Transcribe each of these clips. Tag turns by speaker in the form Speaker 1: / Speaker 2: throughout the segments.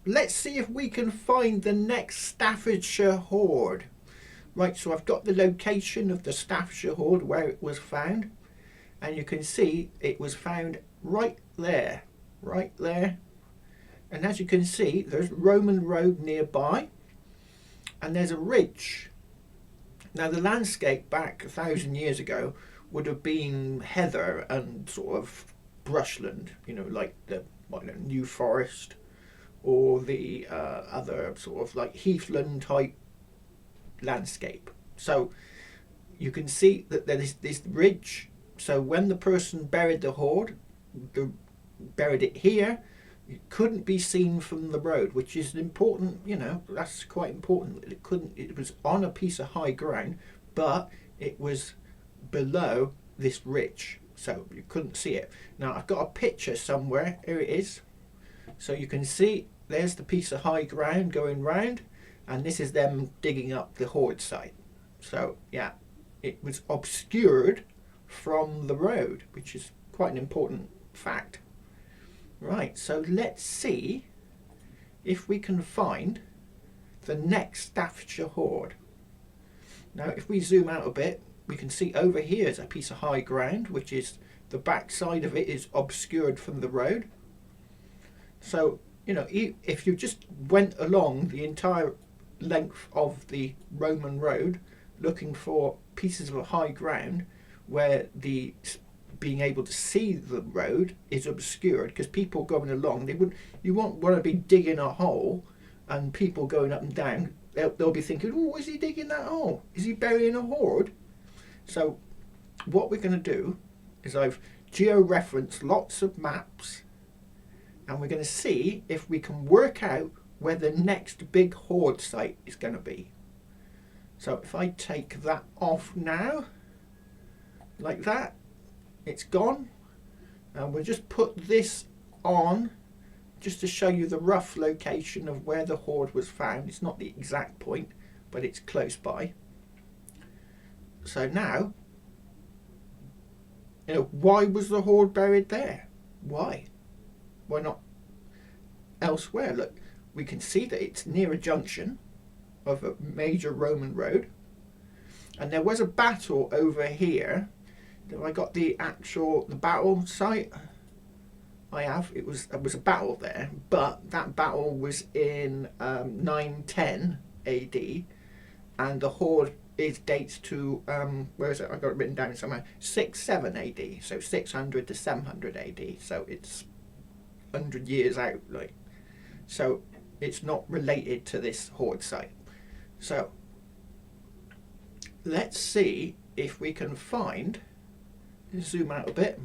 Speaker 1: let's see if we can find the next Staffordshire hoard. Right, so I've got the location of the Staffordshire hoard where it was found, and you can see it was found right there, and as you can see there's Roman road nearby, and there's a ridge. Now the landscape back 1,000 years ago would have been heather and sort of brushland, you know, like the New Forest or the other sort of like heathland type landscape. So you can see that there is this ridge. So when the person buried the hoard, buried it here, it couldn't be seen from the road, which is important, you know, that's quite important. It was on a piece of high ground, but it was below this ridge, so you couldn't see it. Now I've got a picture somewhere, here it is. So you can see there's the piece of high ground going round, and this is them digging up the hoard site. So yeah, it was obscured from the road, which is quite an important fact. Right, so let's see if we can find the next Staffordshire hoard. Now if we zoom out a bit, we can see over here is a piece of high ground, which is the back side of it is obscured from the road. So, you know, if you just went along the entire length of the Roman road looking for pieces of high ground where the being able to see the road is obscured, because people going along, you won't want to be digging a hole and people going up and down, they'll be thinking, oh, is he digging that hole? Is he burying a hoard? So what we're going to do is I've geo-referenced lots of maps, and we're going to see if we can work out where the next big hoard site is going to be. So if I take that off now, like that, it's gone, and we'll just put this on just to show you the rough location of where the hoard was found. It's not the exact point, but it's close by. So now, you know, why was the hoard buried there? Why not elsewhere? Look, we can see that it's near a junction of a major Roman road, and there was a battle over here. Have I got the battle site? I have. There was a battle there, but that battle was in 910 AD, and the hoard dates to where is it? I got it written down somewhere. 6-7 AD, so 600 to 700 AD. So it's 100 years out, like. So it's not related to this hoard site. So let's see if we can find. Zoom out a bit.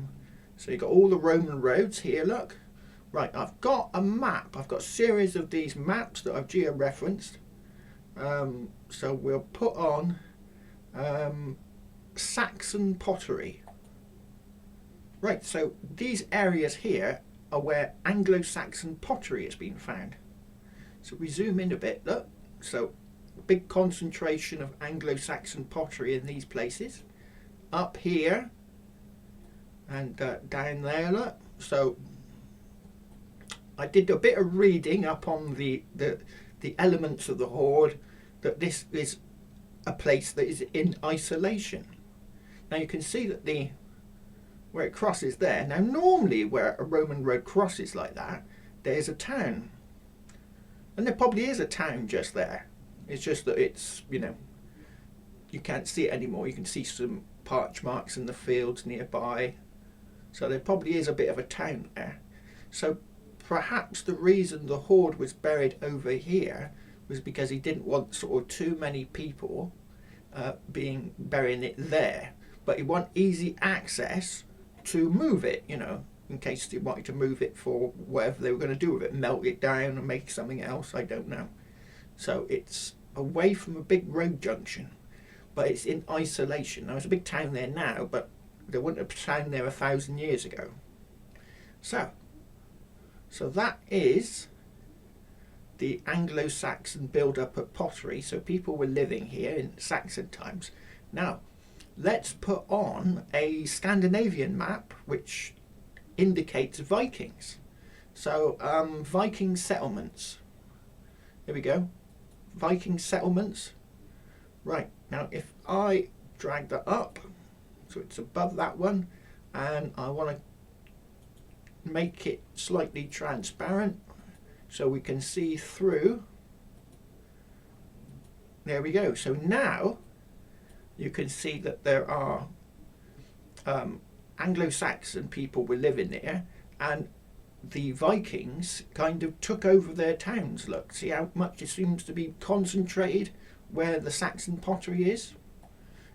Speaker 1: So you've got all the Roman roads here, look. Right, I've got a map. I've got a series of these maps that I've geo-referenced. So we'll put on Saxon pottery. Right, so these areas here are where Anglo-Saxon pottery has been found. So we zoom in a bit, look. So big concentration of Anglo-Saxon pottery in these places. Up here, and down there, look. So I did a bit of reading up on the elements of the hoard, that this is a place that is in isolation. Now you can see that where it crosses there. Now normally where a Roman road crosses like that, there's a town, and there probably is a town just there. It's just that it's, you know, you can't see it anymore. You can see some parch marks in the fields nearby. So there probably is a bit of a town there. So perhaps the reason the hoard was buried over here was because he didn't want sort of too many people burying it there, but he wanted easy access to move it, you know, in case they wanted to move it for whatever they were going to do with it, melt it down and make something else, I don't know. So it's away from a big road junction, but it's in isolation. Now there's a big town there now, but there wasn't a town there 1,000 years ago. So that is the Anglo-Saxon build-up of pottery. So people were living here in Saxon times. Now let's put on a Scandinavian map which indicates Vikings. So Viking settlements. Here we go. Viking settlements. Right, now if I drag that up, so it's above that one, and I want to make it slightly transparent so we can see through. There we go. So now you can see that there are Anglo-Saxon people were living there, and the Vikings kind of took over their towns. Look, see how much it seems to be concentrated where the Saxon pottery is.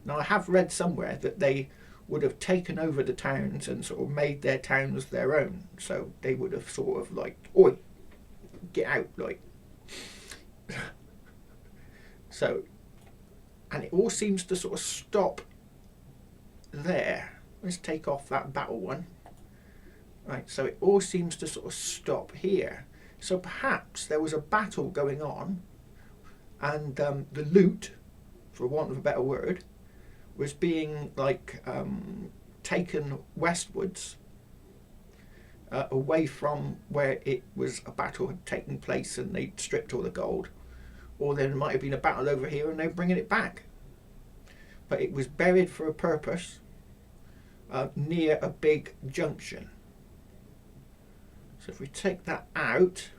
Speaker 1: Now I have read somewhere that they would have taken over the towns and sort of made their towns their own. So they would have sort of like, oi, get out, like. So, and it all seems to sort of stop there. Let's take off that battle one. Right, so it all seems to sort of stop here. So perhaps there was a battle going on, and the loot, for want of a better word, was being like taken westwards, away from where it was a battle had taken place and they stripped all the gold. Or there might have been a battle over here and they're bringing it back. But it was buried for a purpose near a big junction. So if we take that out,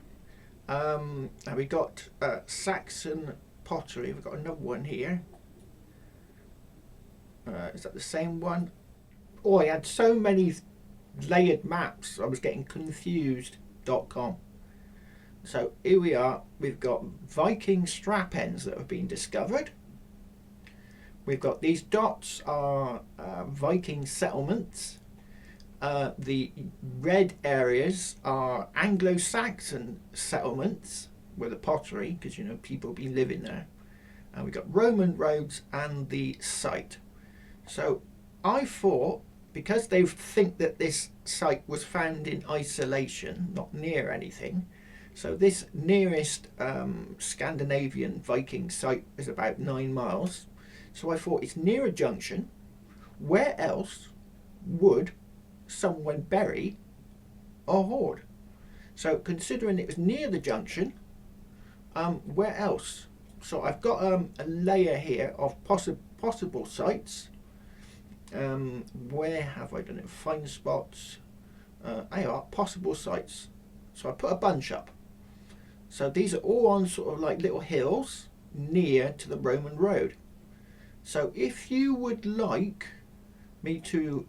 Speaker 1: now we got Saxon pottery. We've got another one here. Is that the same one? Oh, I had so many layered maps, I was getting confused.com. So here we are. We've got Viking strap ends that have been discovered. We've got these dots are Viking settlements. The red areas are Anglo-Saxon settlements with the pottery, because you know people have been living there. And we've got Roman roads and the site. So I thought, because they think that this site was found in isolation, not near anything, so this nearest Scandinavian Viking site is about 9 miles. So I thought it's near a junction. Where else would someone bury a hoard? So considering it was near the junction, where else? So I've got a layer here of possible sites. Where have I done it? Find spots. There are possible sites. So I put a bunch up. So these are all on sort of like little hills near to the Roman road. So if you would like me to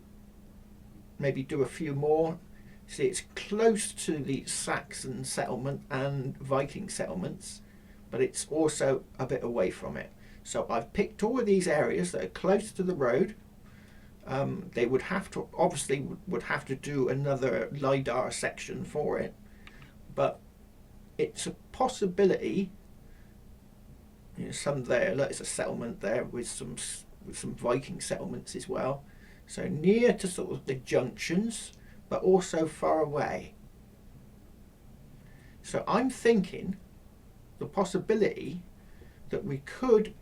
Speaker 1: maybe do a few more, see it's close to the Saxon settlement and Viking settlements, but it's also a bit away from it. So I've picked all of these areas that are close to the road. They would have to, obviously would have to do another LIDAR section for it, but it's a possibility. You know, some there, look, it's a settlement there with some Viking settlements as well. So near to sort of the junctions, but also far away. So I'm thinking the possibility that we could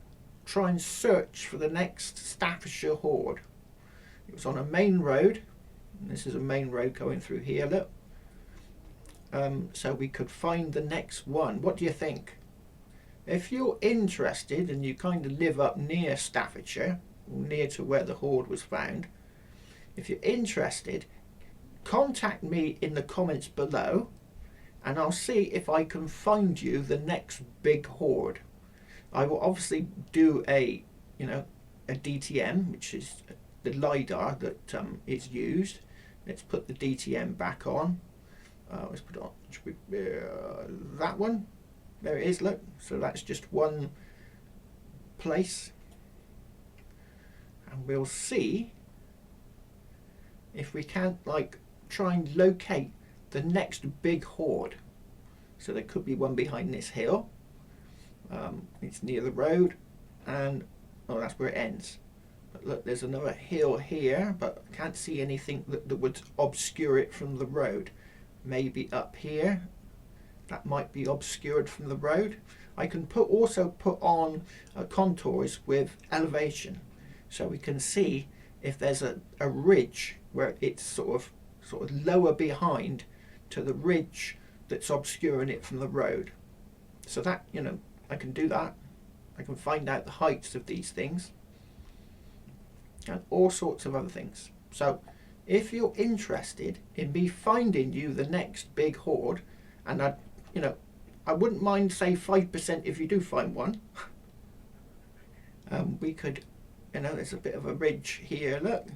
Speaker 1: try and search for the next Staffordshire hoard. It was on a main road, and this is a main road going through here, look. So we could find the next one. What do you think? If you're interested and you kind of live up near Staffordshire, near to where the hoard was found, if you're interested, contact me in the comments below and I'll see if I can find you the next big hoard. I will obviously do a DTM, which is the LIDAR that is used. Let's put the DTM back on. Let's put it on that one. There it is, look. So that's just one place. And we'll see if we can't like try and locate the next big hoard. So there could be one behind this hill. It's near the road, and oh, that's where it ends. But look, there's another hill here, but I can't see anything that would obscure it from the road. Maybe up here, that might be obscured from the road. I can also put on contours with elevation, so we can see if there's a ridge where it's sort of lower behind to the ridge that's obscuring it from the road. So that, you know, I can do that. I can find out the heights of these things and all sorts of other things. So if you're interested in me finding you the next big hoard, and you know, I wouldn't mind, say, 5% if you do find one. We could, you know, there's a bit of a ridge here, look.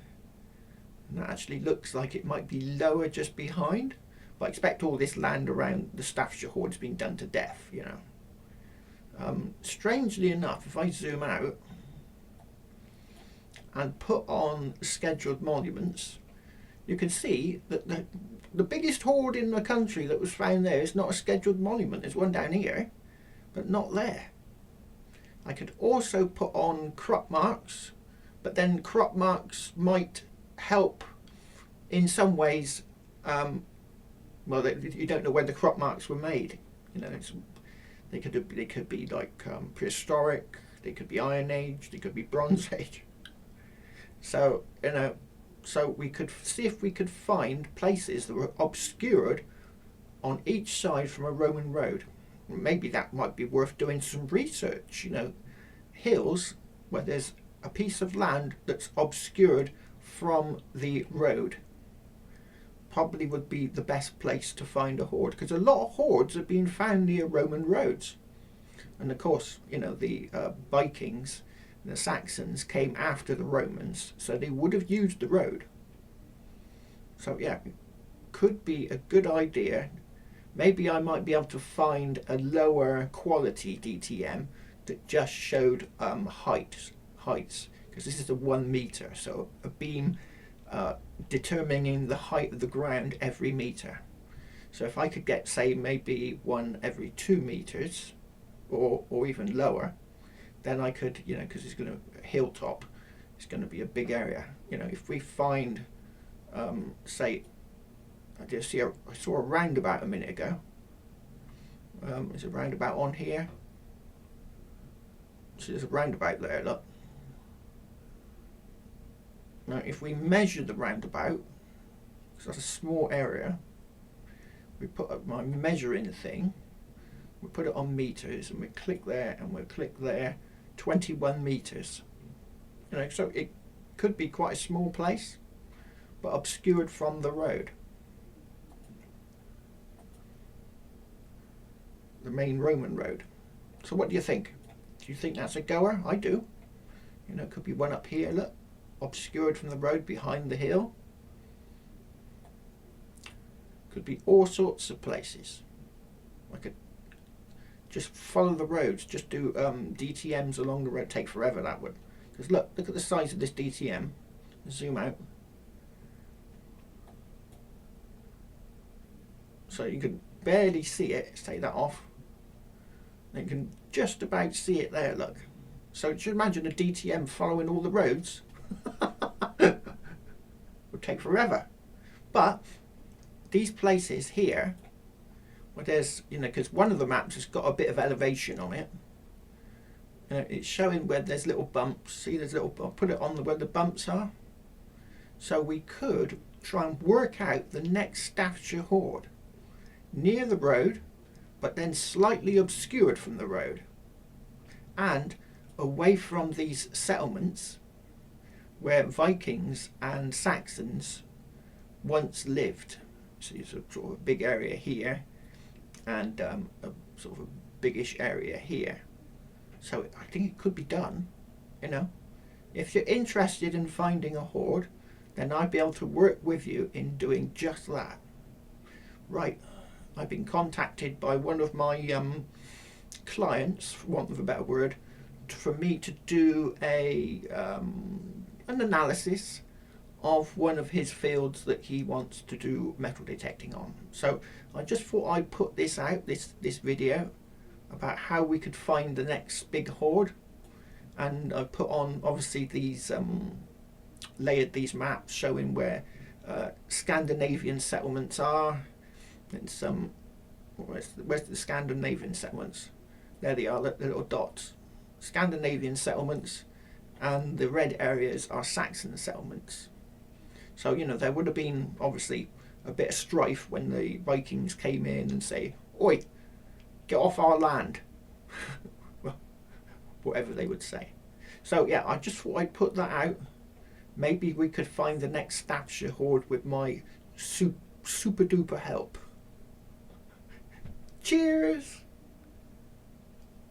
Speaker 1: And that actually looks like it might be lower just behind. But I expect all this land around the Staffordshire hoard's been done to death, you know. Strangely enough, if I zoom out and put on scheduled monuments, you can see that the biggest hoard in the country that was found there is not a scheduled monument. There's one down here, but not there. I could also put on crop marks, but then crop marks might help in some ways. Well, you don't know when the crop marks were made. You know, they could be like prehistoric. They could be Iron Age. They could be Bronze Age. So, you know, so we could see if we could find places that were obscured on each side from a Roman road. Maybe that might be worth doing some research. You know, hills where there's a piece of land that's obscured from the road probably would be the best place to find a hoard, because a lot of hoards have been found near Roman roads. And of course, you know, the Vikings, the Saxons came after the Romans, so they would have used the road. So yeah, could be a good idea. Maybe I might be able to find a lower quality DTM that just showed heights, because this is a 1 meter, so a beam determining the height of the ground every meter. So if I could get, say, maybe one every 2 meters, or even lower, then I could, you know, because it's going to hilltop, it's going to be a big area. You know, if we find, say, I saw a roundabout a minute ago. There's a roundabout on here. So there's a roundabout there, look. Now if we measure the roundabout, because that's a small area, we put up my measuring thing, we put it on meters, and we click there and we click there, 21 meters. You know, so it could be quite a small place, but obscured from the road. The main Roman road. So what do you think? Do you think that's a goer? I do. You know, could be one up here, look, obscured from the road behind the hill. Could be all sorts of places. I could just follow the roads, just do DTMs along the road. Take forever, that would. Because look at the size of this DTM. Zoom out. So you can barely see it. Let's take that off. You can just about see it there, look. So just imagine a DTM following all the roads. Would take forever. But these places here, where there's, you know, because one of the maps has got a bit of elevation on it. It's showing where there's little bumps. See, there's little, I'll put it on where the bumps are. So we could try and work out the next Staffordshire hoard near the road, but then slightly obscured from the road and away from these settlements where Vikings and Saxons once lived. So it's a sort of a big area here and a sort of a biggish area here. So I think it could be done, you know. If you're interested in finding a hoard, then I'd be able to work with you in doing just that. Right, I've been contacted by one of my clients, for want of a better word, for me to do an analysis of one of his fields that he wants to do metal detecting on. So I just thought I'd put this out, this video, about how we could find the next big hoard. And I put on, obviously, these layered these maps showing where Scandinavian settlements are. And some, where's the Scandinavian settlements? There they are, the little dots. Scandinavian settlements, and the red areas are Saxon settlements. So, you know, there would have been obviously a bit of strife when the Vikings came in and say, "Oi, get off our land. Well, whatever they would say. So yeah, I just thought I'd put that out. Maybe we could find the next Staffordshire hoard with my super duper help. Cheers!